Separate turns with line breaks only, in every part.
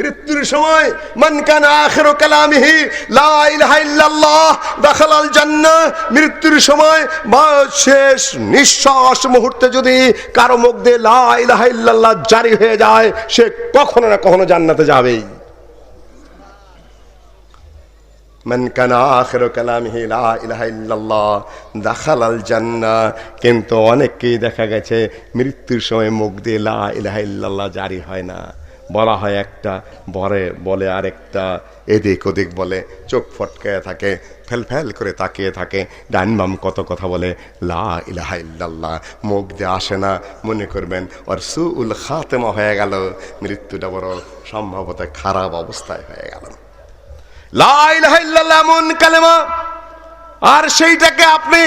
মৃত্যুর সময় মান কানা আখিরু কালামিহি লা ইলাহা ইল্লাল্লাহ দাখালাল জান্নাহ, মৃত্যুর সময় বা শেষ নিঃশ্বাস মুহূর্তে যদি কারো মুখ দিয়ে লা ইলাহা ইল্লাল্লাহ জারি হয়ে যায়, সে কখনো না কখনো জান্নাতে যাবেই। মান কানা আখিরু কালামিহি লা ইলাহা ইল্লাল্লাহ দাখালাল জান্নাহ। কিন্তু অনেককেই দেখা গেছে মৃত্যুর সময় মুখ দিয়ে লা ইলাহা ইল্লাল্লাহ জারি হয় না, বলা হয় একটা, বলে আরেকটা, এদিক ওদিক বলে, চোখ ফটকায় থাকে, ফেল ফেল করে তাকিয়ে থাকে, ডান বাম কত কথা বলে, লা ইলাহা ইল্লাল্লাহ মুখ দিয়ে আসে না। মনে করবেন ওর সুউল খাতেমা হয়ে গেল, মৃত্যুটা বড় সম্ভবত খারাপ অবস্থায় হয়ে গেল। লা ইলাহা ইল্লাল্লাহ এমন কালেমা, আর সেইটাকে আপনি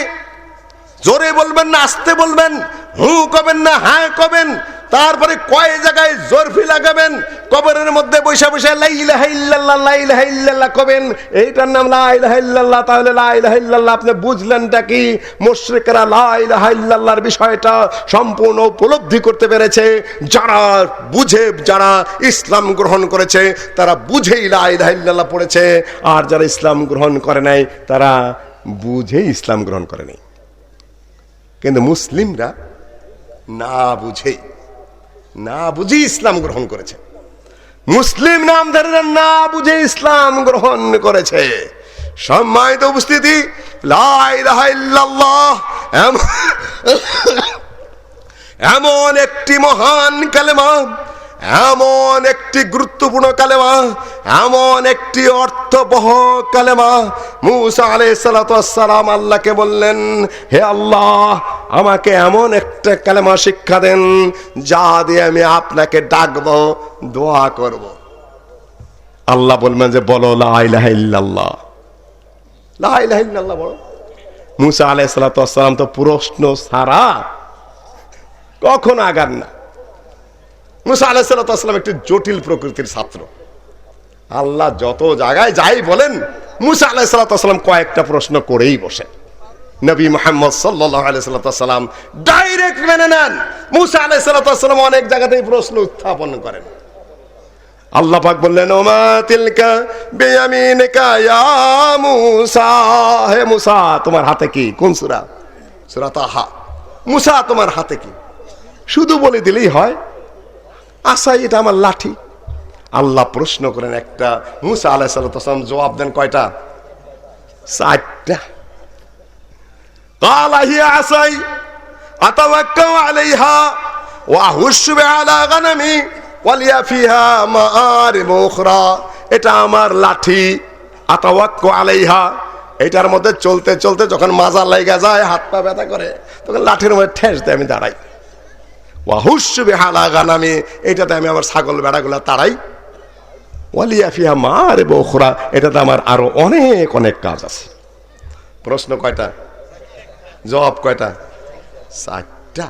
জোরে বলবেন না আস্তে বলবেন, হু কবেন না হ্যাঁ কবেন, তারপরে কয় জায়গায় জরফি লাগাবেন, কবরের মধ্যে বসে বসে লা ইলাহা ইল্লাল্লাহ লা ইলাহা ইল্লাল্লাহ কবেন, এইটার নাম লা ইলাহা ইল্লাল্লাহ। তাহলে লা ইলাহা ইল্লাল্লাহ আপনি বুঝলেনটা কি? মুশরিকরা লা ইলাহা ইল্লাল্লাহর বিষয়টা সম্পূর্ণ উপলব্ধি করতে পেরেছে। যারা বুঝে, যারা ইসলাম গ্রহণ করেছে তারা বুঝেই লা ইলাহা ইল্লাল্লাহ পড়েছে, আর যারা ইসলাম গ্রহণ করে নাই তারা বুঝেই ইসলাম গ্রহণ করে নাই। কিন্তু মুসলিমরা না বুঝে ইসলাম গ্রহণ করেছে। মুসলিম নামধারীরা না বুঝে ইসলাম গ্রহণ করেছে। সম্মানিত উপস্থিতি, লা ইলাহা ইল্লাল্লাহ এমন একটি মহান কালেমা, এমন একটি গুরুত্বপূর্ণ কালেমা, এমন একটি অর্থবহ কালেমা। মুসা আলাইহিস সালাতু ওয়াস সালাম আল্লাহকে বললেন, হে আল্লাহ আমাকে এমন একটা কালেমা শিক্ষা দেন যা দিয়ে আমি আপনাকে ডাকবো, দোয়া করব। আল্লাহ বলবেন যে বলো লা ইলাহা ইল্লাল্লাহ, লা ইলাহা ইল্লাল্লাহ বলো। মুসা আলাইহিস সালাতু ওয়াস সালাম তো প্রশ্ন ছাড়া কখনো আগান না। মুসা আলাইহিস সালাতু ওয়াস সালাম একটু জটিল প্রকৃতির ছাত্র। আল্লাহ যত জায়গায় যাই বলেন, মুসা আলাইহিস সালাতু ওয়াস সালাম কয়েকটা প্রশ্ন করেই বসেন। নবী মুহাম্মদ সাল্লাল্লাহু আলাইহি ওয়াসাল্লাম ডাইরেক্ট মেনে নেন। মুসা আলাইহিস সালাতু ওয়াস সালাম অনেক জায়গাতেই প্রশ্ন উত্থাপন করেন। আল্লাহ পাক বললেন, ওমা তিলকা বিয়ামিনিকা ইয়া মুসা, হে মুসা তোমার হাতে কি? কোন সূরা? সূরা তাহা। মুসা তোমার হাতে কি? শুধু বলে দিলেই হয়, আসাই এটা আমার লাঠি। আল্লাহ প্রশ্ন করেন একটা, মুসা আলাইহিস সালাতু ওয়াস সালাম জবাব দেন কয়টা? 4টা। قال هي عصاي أتوكل عليها وأهش بها على غنمي ولي فيها مآرب أخرى। এটা আমার লাঠি, আতাওয়াক্কু আলাইহা, এটার মধ্যে চলতে চলতে যখন মাজা লাগা যায়, হাত পা ব্যথা করে, তখন লাঠির মধ্যে ঠেস দিয়ে আমি দাঁড়াই। ওয়াহুশ বিহা আলা গানামি, এটাতে আমি আমার ছাগল ভেড়াগুলা তাড়াই। ওয়ালিয়া ফিহা মাআরিব উখরা, এটাতে আমার আরো অনেক অনেক কাজ আছে। প্রশ্ন কয়টা? জবাব কয়টা? 4টা।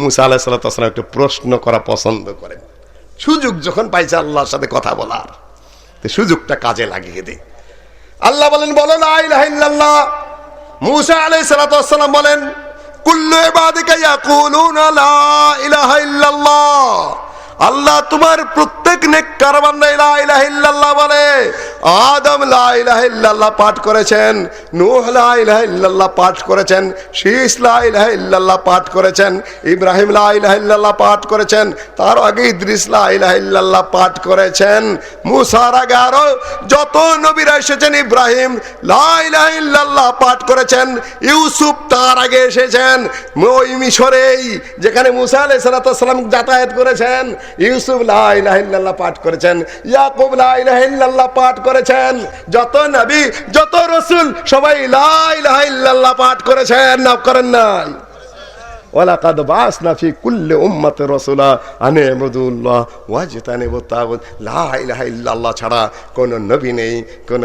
মুসা আলাইহিস সালাতু ওয়াস সালাম একটু প্রশ্ন করা পছন্দ করেন। সুযোগ যখন পাইছে আল্লাহর সাথে কথা বলার, তো সুযোগটা কাজে লাগিয়ে দেয়। আল্লাহ বলেন বলো লা ইলাহা ইল্লাল্লাহ। মুসা আলাইহিস সালাতু ওয়াস সালাম বলেন, কুল্লু ইবাদিকা ইয়াকুলুনা লা ইলাহা ইল্লাল্লাহ। আল্লাহ তোমার প্রত্যেক নেককার বান্দা লা ইলাহা ইল্লাল্লাহ বলে। আদম লা ইলাহা ইল্লাল্লাহ পাঠ করেছেন, নূহ লা ইলাহা ইল্লাল্লাহ পাঠ করেছেন, শীস লা ইলাহা ইল্লাল্লাহ পাঠ করেছেন, ইব্রাহিম লা ইলাহা ইল্লাল্লাহ পাঠ করেছেন, তার আগে ইদ্রিস লা ইলাহা ইল্লাল্লাহ পাঠ করেছেন। মুসার আগে আরো যত নবীরা এসেছেন, ইব্রাহিম লা ইলাহা ইল্লাল্লাহ পাঠ করেছেন, ইউসুফ তার আগে এসেছেন, ওই মিশরেই যেখানে মুসা আলাইহিস সালাতু ওয়াস সালাম যাতায়াত করেছেন, ইউসুফ লা ইলাহা ইল্লাল্লাহ পাঠ করেছেন, ইয়াকুব লা ইলাহা ইল্লাল্লাহ পাঠ করেছেন। যত নবী যত রাসূল সবাই লা ইলাহা ইল্লাল্লাহ পাঠ করেছেন, না করেন নাই? ওয়ালাকাদ বাসনা ফি কুল্লি উম্মাতি রাসূলা আন ইবুদুল্লাহ ওয়াজতানিবুত তাগুত। লা ইলাহা ইল্লাল্লাহ ছাড়া কোন নবী নেই, কোন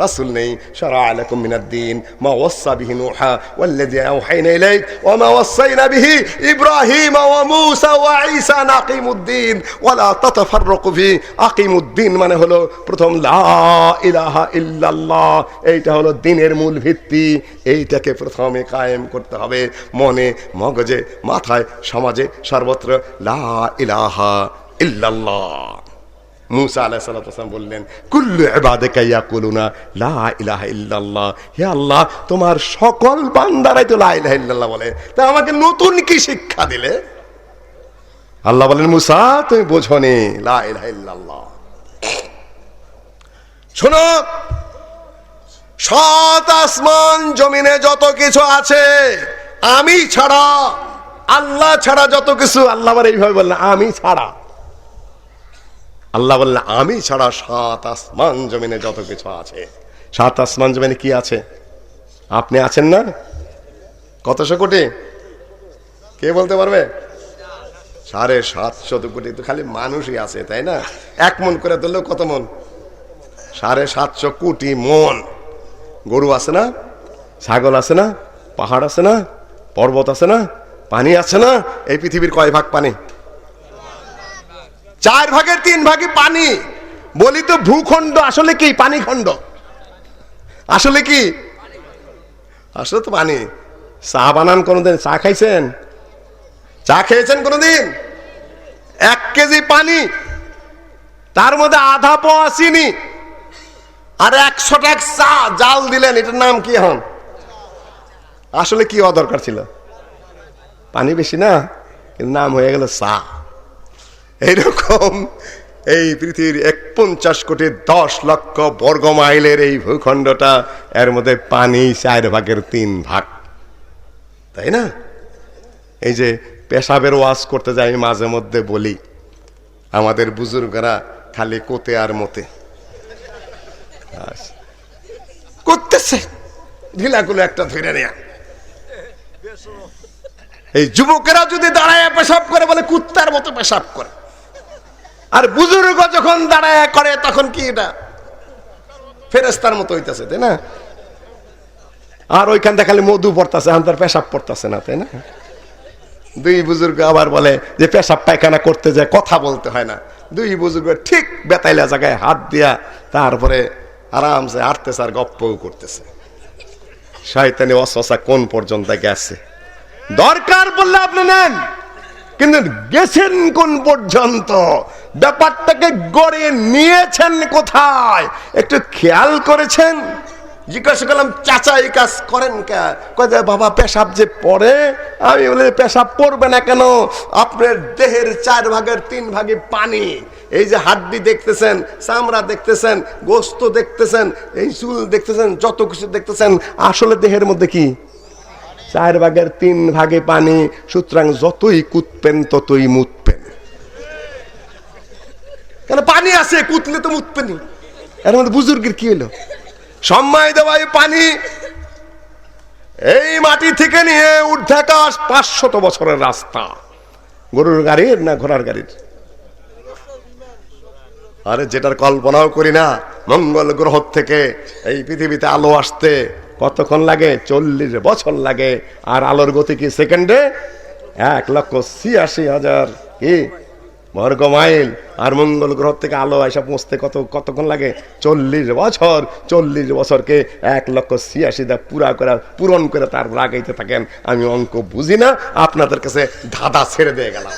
রাসূল নেই। শারআ লাকুম মিনাদ-দীন মা ওয়াসসা বিহি নূহা ওয়াল্লাযী আওহাইনা ইলাইক ওয়া মা ওয়াসাইনা বিহি ইব্রাহিম ওয়া মূসা ওয়া ঈসা আন আকিমুদ-দীন ওয়া লা তাতাফাররাকু ফি। আকিমুদ-দীন মানে হলো প্রথম লা ইলাহা ইল্লাল্লাহ, এইটা হলো দ্বীনের মূল ভিত্তি। এইটাকে প্রথমে কায়েম করতে হবে, মনে মগজে মাথায় সমাজে সর্বত্র লা ইলাহা ইল্লাল্লাহ। মুসা আলাইহিস সালাম বললেন, কুল্লু ইবাদিকা ইয়াকুলুনা লা ইলাহা ইল্লাল্লাহ, হে আল্লাহ তোমার সকল বান্দারাই তো লা ইলাহা ইল্লাল্লাহ বলে, তা আমাকে নতুন কি শিক্ষা দিলে? আল্লাহ বলেন, মুসা তুমি বোঝনি লা ইলাহা ইল্লাল্লাহ। শোনো, সাত আসমান জমিনে যত কিছু আছে আমি ছাড়া, আল্লাহ ছাড়া যত কিছু, আল্লাহ আবার এইভাবে বললেন আমি ছাড়া, আল্লাহ বললেন আমি ছাড়া সাত আসমান জমিনে যত কিছু আছে। সাত আসমান জমিনে কি আছে? আপনি আছেন না? কতশো কোটি? কে বলতে পারবে? 750 কোটি তো খালি মানুষই আছে, তাই না? 1 মন করে ধরলেও কত মন? 750 কোটি মন। গরু আছে না, ছাগল আছে না, পাহাড় আছে না, পর্বত আছে না, পানি আছে না? এই পৃথিবীর কয় ভাগ পানি? 4 ভাগের 3 ভাগই পানি। বলি তো ভূখণ্ড আসলে কি? পানি খণ্ড। আসলে কি? আসলে তো পানি। চা বানান কোনোদিন? চা খাইছেন? চা খেয়েছেন কোনোদিন? 1 কেজি পানি, তার মধ্যে আধা পোয়া চিনি, আর 100 টাকা চা জাল দিলেন, এটার নাম কি হন? আসলে কি হওয়া দরকার ছিল? পানি বেশি না, কিন্তু নাম হয়ে গেল চা। এইরকম এই পৃথিবীর 49 কোটি 10 লক্ষ বর্গ মাইলের এই ভূখণ্ডটা, এর মধ্যে পানি 4 ভাগের 3 ভাগ, তাই না? এই যে পেশাবের ওয়াজ করতে যাই, মাঝে মধ্যে বলি আমাদের বুজুর্গরা খালি কোতে আর মতে করতেছে, ঢিলাগুলো একটা ধরে নেয়া। এই যুবকেরা যদি দাঁড়ায় পেশাব করে বলে কুত্তার মতো পেশাব করে, আর বুজুর্গ যখন দাঁড়ায় করে তখন কি এটা ফেরেশতার মতো হইতেছে, তাই না? আর ওইখান থেকে খালি মধু পড়তেছে, তার পেশাব পড়তেছে না, তাই না? 2 বুজুর্গ আবার বলে যে পেশাব পায়খানা করতে যায় কথা বলতে হয় না। 2 বুজুর্গ ঠিক বেতাইলা জায়গায় হাত দিয়া তারপরে আরামসে হাঁটতেছে আর গপ্পও করতেছে। শয়তানি ওয়াসওয়াসা কোন পর্যন্ত গেছে? দরকার বললে আপনি নেন, কিন্তু গেছেন কোন পর্যন্ত? ব্যাপারটাকে গড়ে নিয়েছেন কোথায় একটু খেয়াল করেছেন? জিজ্ঞাসা করলাম, চাচা এই কাজ করেন কে? কয় বাবা পেশাব যে পড়ে। আমি বলি পেশাব পড়বে না কেন? আপনার দেহের 4 ভাগের 3 ভাগে পানি। এই যে হাড্ডি দেখতেছেন, চামড়া দেখতেছেন, গোস্ত দেখতেছেন, এই চুল দেখতেছেন, যত কিছু দেখতেছেন, আসলে দেহের মধ্যে কি 4 ভাগের 3 ভাগে পানি। সুতরাং যতই কুতবেন ততই মুতবেন, কেন পানি আছে, কুতলে তো মুতবেনি। এর মধ্যে বুজুর্গের কি হলো? সম্মাই দেওয়া পানি এই মাটি থেকে নিয়ে ঊর্ধ্বাকাশ 500 বছরের রাস্তা। গরুর গাড়ির না ঘোড়ার গাড়ির? আরে যেটার কল্পনাও করি না, মঙ্গল গ্রহ থেকে এই পৃথিবীতে আলো আসতে কতক্ষণ লাগে? 40 বছর লাগে। আর আলোর গতি কি সেকেন্ডে? 1,86,000 কি বর্গ মাইল। আর মঙ্গল গ্রহ থেকে আলো আইসা পৌঁছতে কতক্ষণ লাগে? 40 বছর। 40 বছরকে 1,86,000 দা পূরণ করে তার লাগাইতে থাকেন। আমি অঙ্ক বুঝি না, আপনাদের কাছে ধাঁধা ছেড়ে দিয়ে গেলাম।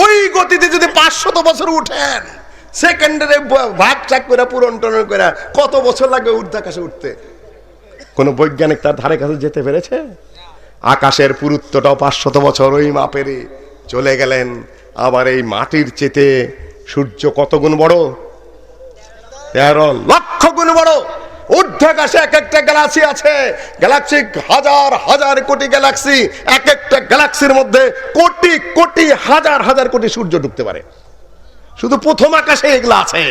ওই গতিতে যদি 500 বছর উঠেন, সেকেন্ডারে ভাগ চাক করে পূরণ টরণ করে কত বছর লাগবে ঊর্ধ্বাকাশে উঠতে? কোন বৈজ্ঞানিক তার ধারে কাছে যেতে পেরেছে? আকাশের পুরুত্বটাও 500 বছর ওই মাপেরে চলে গেলেন। আবার এই মাটির চেতে সূর্য কত গুণ বড়? 13 লক্ষ গুণ বড়। ঊর্ধ্বাকাশে এক একটা গ্যালাক্সি আছে, গ্যালাক্সি হাজার হাজার কোটি গ্যালাক্সি। এক একটা গ্যালাক্সির মধ্যে কোটি কোটি হাজার হাজার কোটি সূর্য ঢুকতে পারে। শুধু প্রথম আকাশে এগুলা আছে।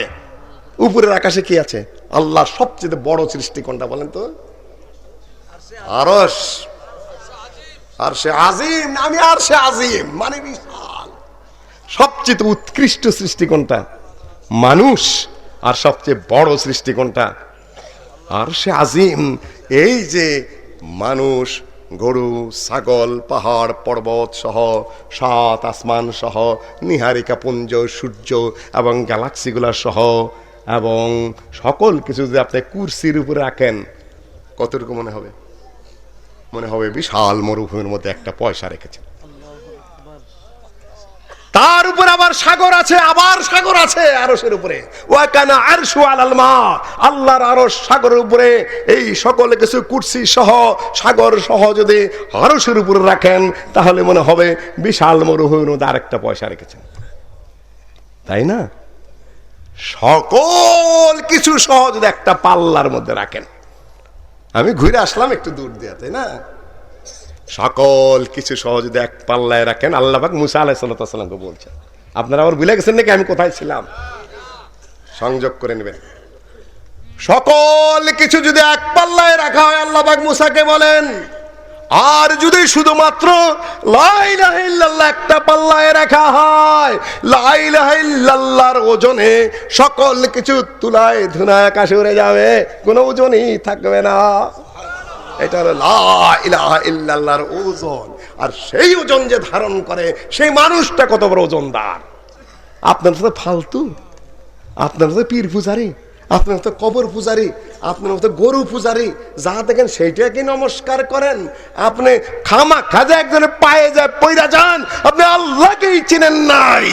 উপরের আকাশে কি আছে? আল্লাহ সবচেয়ে বড় সৃষ্টি কোনটা বলেন তো? আরশ। আরশে আজিম। আমি আরশে আজিম মানে বিশাল। সবচেয়ে উৎকৃষ্ট সৃষ্টি কোনটা? মানুষ। আর সবচেয়ে বড় সৃষ্টি কোনটা? আরশে আজিম। এই যে মানুষ, গরু, ছাগল, পাহাড়, পর্বত সহ 7 আসমান সহ নিহারিকা পুঞ্জ, সূর্য এবং গ্যালাক্সিগুলা সহ এবং সকল কিছু যদি আপনি কুরসির উপরে রাখেন, কতটুকু মনে হবে? মনে হবে বিশাল মরুভূমির মধ্যে একটা পয়সা রেখেছেন। তার উপরে আবার সাগর আছে, আবার সাগর আছে আরশের উপরে। ওয়া কানা আরশু আলাল মা, আল্লাহর আরশ সাগরের উপরে। এই সকল কিছু কুরসি সহ, সাগর সহ যদি আরশের উপরে রাখেন তাহলে মনে হবে বিশাল মরুভূমির মধ্যে আরেকটা পয়সা রেখেছেন, তাই না? সকল কিছু সহ যদি একটা পাল্লার মধ্যে রাখেন, আমি ঘুরে আসলাম একটু দূর দিয়ে, তাই না? সকল কিছু সহ যদি এক পাল্লায় রাখেন, আল্লাহ পাক মুসা আলাইহিস সালামকে বলছেন। আপনারা আবার ভুলে গেছেন নাকি আমি কোথায় ছিলাম? সংযোগ করে নেবেন। সকল কিছু যদি এক পাল্লায় রাখা হয়, আল্লাহ পাক মুসাকে বলেন, আর যদি শুধুমাত্র লা ইলাহা ইল্লাল্লাহ একটা পাল্লায় রাখা হয়, লা ইলাহা ইল্লাল্লাহর ওজনে সকল কিছু তুলায় ধুনায় আকাশে উড়ে যাবে, কোনো ওজনই থাকবে না। এটা হলো লা ইলাহা ইল্লাল্লাহর ওজন। আর সেই ওজন যে ধারণ করে সেই মানুষটা কত বড় ওজনদার! আপনার তো ফালতু, আপনার তো পীর পূজারি, আপনার তো কবর পূজারি, আপনার মতো গরু পূজারি, যা দেখেন সেইটাকে নমস্কার করেন। আপনি খামা খাজা একজনের পায়ে যায় পয়রা যান, আপনি আল্লাহকেই চিনেন নাই।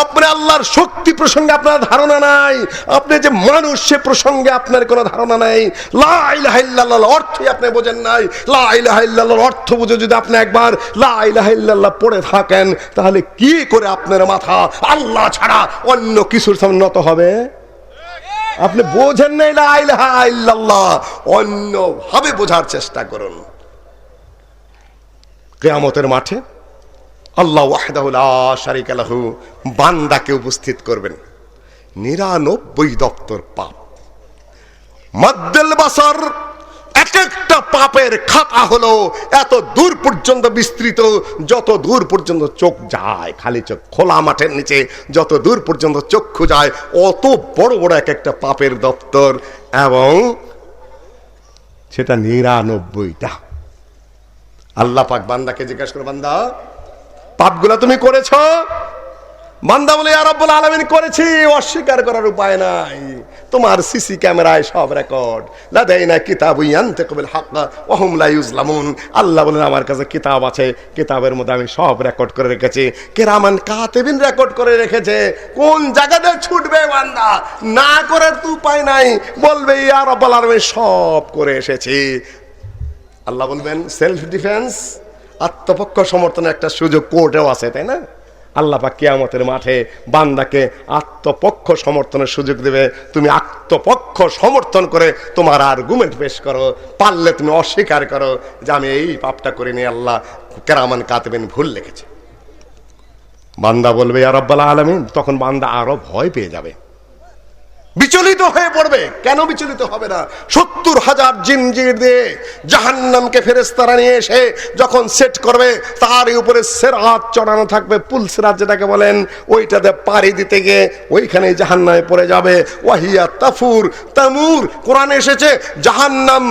আপনি আল্লাহর শক্তি প্রসঙ্গে আপনার ধারণা নাই, আপনি যে মানুষ সে প্রসঙ্গে আপনার কোনো ধারণা নাই। লা ইলাহা ইল্লাল্লাহর অর্থই আপনি বোঝেন নাই। লা ইলাহা ইল্লাল্লাহর অর্থ বুঝে যদি আপনি একবার লা ইলাহা ইল্লাল্লাহ পড়ে থাকেন, তাহলে কি করে আপনার মাথা আল্লাহ ছাড়া অন্য কিছুর সামনে নত হবে? আপনি বোঝেন নাই লা ইলাহা ইল্লাল্লাহ, অন্যভাবে বোঝার চেষ্টা করুন। কিয়ামতের মাঠে আল্লাহ ওয়াহদাহু লা শারীকা লাহু বান্দাকে উপস্থিত করবেন। 99 দপ্তর পাপ, মাদ্দুল বাসার, এক একটা পাপের খাতা হলো এত দূর পর্যন্ত বিস্তৃত, যত দূর পর্যন্ত চোখ যায়, খালি চোখ, খোলা মাঠের নিচে যত দূর পর্যন্ত চক্ষু যায়, অত বড় বড় এক একটা পাপের দপ্তর, এবং সেটা 99টা। আল্লাহ পাক বান্দাকে জিজ্ঞাসা করে, বান্দা পাপগুলা তুমি করেছো? বান্দা বলে, ইয়া রাব্বুল আলামিন করেছি, অস্বীকার করার উপায় নাই। তোমার সিসি ক্যামেরায় সব রেকর্ড। লাদাইনা কিতাবুন ইয়ানতিকু বিল হক ওয়া হুম লা ইউজলামুন। আল্লাহ বলেন, আমার কাছে কিতাব আছে, কিতাবের মধ্যে আমি সব রেকর্ড করে রেখেছি। কিরামান কাতিবিন রেকর্ড করে রেখেছে। কোন জায়গাতে ছুটবে বান্দা, না করার তো উপায় নাই, বলবে ইয়া রাব্বুল আলামিন সব করে এসেছি। আল্লাহ বলবেন, সেলফ ডিফেন্স, আত্মপক্ষ সমর্থনের একটা সুযোগ কোর্টেও আছে, তাই না? আল্লাহ পাক কিয়ামতের মাঠে বান্দাকে আত্মপক্ষ সমর্থনের সুযোগ দেবে। তুমি আত্মপক্ষ সমর্থন করে তোমার আর্গুমেন্ট পেশ করো, পারলে তুমি অস্বীকার করো যে আমি এই পাপটা করিনি, আল্লাহ কিরামান কাতিবিন ভুল লিখেছে। বান্দা বলবে ইয়া রাব্বুল আলামিন, তখন বান্দা আরো ভয় পেয়ে যাবে, বিচলিত হয়ে পড়বে। কেন বিচলিত হবে না? 70,000 জিনজির দিয়ে জাহান্নামকে ফেরেশতারা নিয়ে এসে যখন সেট করবে, তার উপরে সিরাত চড়ানো থাকবে, পুল সিরাত যেটাকে বলেন, ওইটাতে পাড়ি দিতে গিয়ে ওইখানে জাহান্নামে পড়ে যাবে। ওয়াহিয়া তাফুর তামুর, কোরআনে এসেছে জাহান্নাম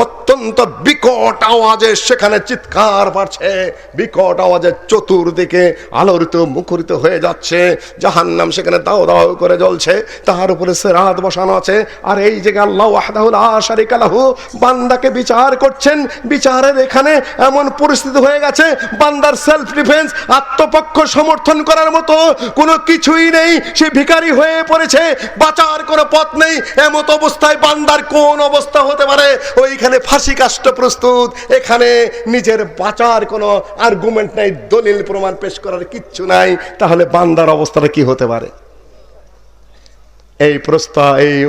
অত্যন্ত বিকট আওয়াজে সেখানে চিৎকার পাচ্ছে, বিকট আওয়াজে চতুর্দিকে আলোড়িত মুখরিত হয়ে যাচ্ছে। জাহান্নাম সেখানে দাও দাও করে জ্বলছে, তার উপরে সিরাত বসানো আছে। আর এই জায়গায় আল্লাহ ওয়াহদাহু লা শারীকা লাহু বান্দাকে বিচার করছেন। বিচারের এখানে এমন পরিস্থিতি হয়ে গেছে, বান্দার সেলফ ডিফেন্স, আত্মপক্ষ সমর্থন করার মতো কোনো কিছুই নেই। সে ভিখারি হয়ে পড়েছে, বাঁচার কোনো পথ নেই। এমত অবস্থায় বান্দার কোন অবস্থা হতে পারে? ওইখানে ফাঁসি কাষ্ট প্রস্তুত, এখানে নিজের বাঁচার কোনো আর্গুমেন্ট নাই, দলিল প্রমাণ পেশ করার কিচ্ছু নাই। তাহলে বান্দার অবস্থাটা কি হতে পারে? এই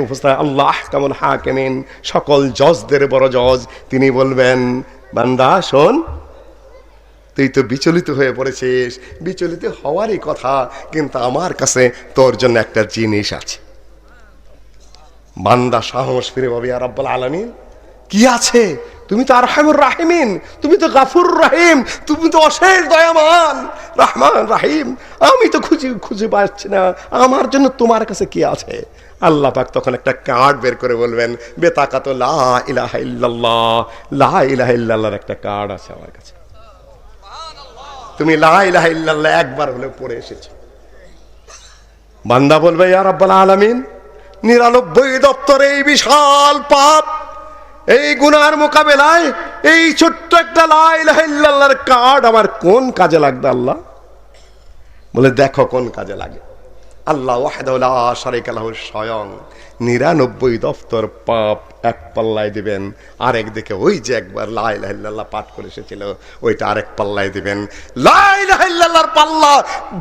অবস্থায় আল্লাহ কামুল হাকিমিন, সকল জজদের বড় জজ, তিনি বলবেন, বান্দা শোন, তুই তো বিচলিত হয়ে পড়েছিস, বিচলিত হওয়ারই কথা, কিন্তু আমার কাছে তোর জন্য একটা জিনিস আছে। বান্দা সাহস ফিরে পাবে, ইয়া রাব্বুল আলামিন কি আছে? তুমি তো আরহামুর রাহিমিন, তুমি তো গাফুর রাহিম, তুমি তো অশেষ দয়াবান রহমান রাহিম। আমি তো খুঁজে পাচ্ছি না, আমার জন্য তোমার কাছে কি আছে? আল্লাহ পাক তখন একটা কার্ড বের করে বলবেন, বেতাকাত লা ইলাহা ইল্লাল্লাহ, লা ইলাহা ইল্লাল্লাহর একটা কার্ড আছে আমার কাছে। তুমি লা ইলাহা ইল্লাল্লাহ একবার হলেও পড়ে এসেছো। বান্দা বলবে, ইয়া রাব্বুল আলামিন 99 দপ্তরে এই বিশাল পাপ, এই গুনার মোকাবেলায় এই ছোট্ট একটা লা ইলাহা ইল্লাল্লাহর কার্ড আমার কোন কাজে লাগবে আল্লাহ? বলে দেখো কোন কাজে লাগে। আল্লাহ ওয়াহদাহু লা শারীকা লাহু স্বয়ং 99 দফতর পাপ এক পাল্লায় দিবেন, আরেক দিকে ওই যে একবার লা ইলাহা ইল্লাল্লাহ পাঠ করে এসেছিল ওইটা আরেক পাল্লায় দিবেন। লা ইলাহা ইল্লাল্লাহর পাল্লা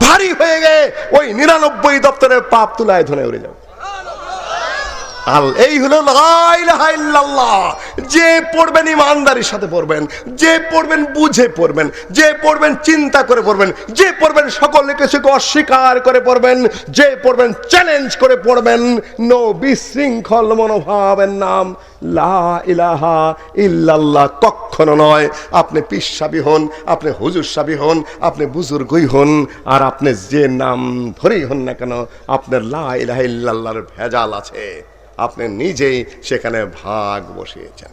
ভারী হয়ে গিয়ে ওই 99 দফতরের পাপ তুলায় ধরে উড়ে যাবে। এই হলো লা ইলাহা ইল্লাল্লাহ। যে পড়বেন ইমানদারির সাথে পড়বেন, যে পড়বেন বুঝে পড়বেন, যে পড়বেন চিন্তা করে পড়বেন, যে পড়বেন সকল কিছুকে অস্বীকার করে পড়বেন, যে পড়বেন চ্যালেঞ্জ করে পড়বেন, নো বিশৃঙ্খল মনোভাবের নাম লা ইলাহা ইল্লাল্লাহ কখনো নয়। আপনি পীর সাবি হন, আপনি হুজুর সাবি হন, আপনি বুজুর্গই হন, আর আপনি যে নাম ধরেই হন না কেন, আপনার লা ইলাহা ইল্লাল্লাহর ভেজাল আছে, আপনি নিজেই সেখানে ভাগ বসিয়েছেন।